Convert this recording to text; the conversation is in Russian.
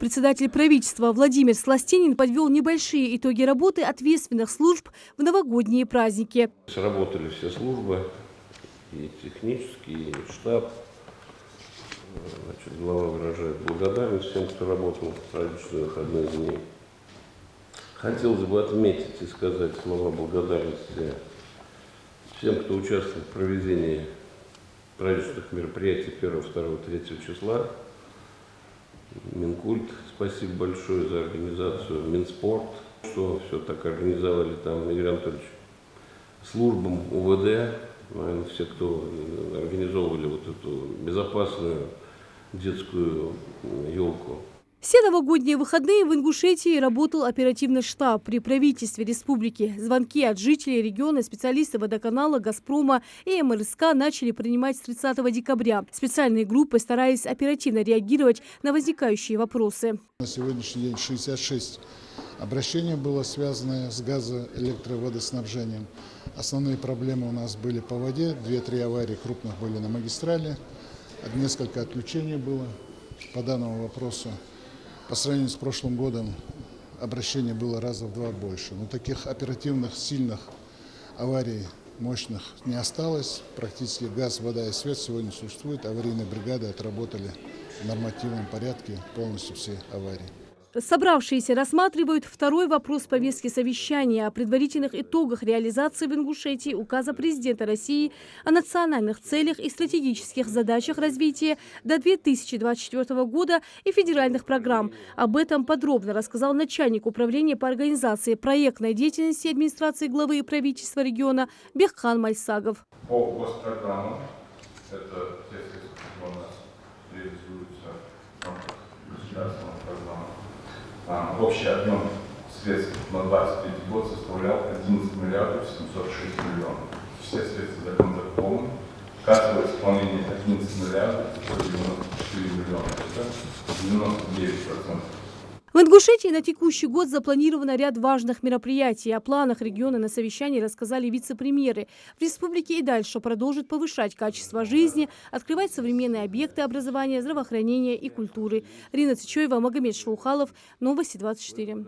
Председатель правительства Владимир Сластенин подвел небольшие итоги работы ответственных служб в новогодние праздники. Сработали все службы, и технический, и штаб. Значит, глава выражает благодарность всем, кто работал в праздничные выходные дни. Хотелось бы отметить и сказать слова благодарности всем, кто участвовал в проведении праздничных мероприятий 1, 2, 3 числа. Минкульт, спасибо большое за организацию, Минспорт, что все так организовали там, Игорь Анатольевич, службам УВД, наверное, все, кто организовывали вот эту безопасную детскую елку. Все новогодние выходные в Ингушетии работал оперативный штаб при правительстве республики. Звонки от жителей региона, специалисты водоканала, «Газпрома» и МРСК начали принимать с 30 декабря. Специальные группы старались оперативно реагировать на возникающие вопросы. На сегодняшний день 66 обращений было связано с газоэлектроводоснабжением. Основные проблемы у нас были по воде, 2-3 аварии крупных были на магистрали, несколько отключений было по данному вопросу. По сравнению с прошлым годом обращений было раза в 2 больше. Но таких оперативных, сильных аварий, мощных не осталось. Практически газ, вода и свет сегодня существуют. Аварийные бригады отработали в нормативном порядке полностью все аварии. Собравшиеся рассматривают второй вопрос повестки совещания о предварительных итогах реализации в Ингушетии указа президента России о национальных целях и стратегических задачах развития до 2024 года и федеральных программ. Об этом подробно рассказал начальник управления по организации проектной деятельности администрации главы правительства региона Беххан Мальсагов. По госпрограммам, это те средства, которые у нас реализуются в рамках государственных программ. Общий объем средств на 2023 год составлял 11 миллиардов 706 миллионов. Все средства законтрактованы. Кассовое исполнение 11 миллиардов 194 миллиона. Это 99%. В Ингушетии на текущий год запланировано ряд важных мероприятий. О планах региона на совещании рассказали вице-премьеры. В республике и дальше продолжит повышать качество жизни, открывать современные объекты образования, здравоохранения и культуры. Рина Цичоева, Магомед Шаухалов, Новости 24.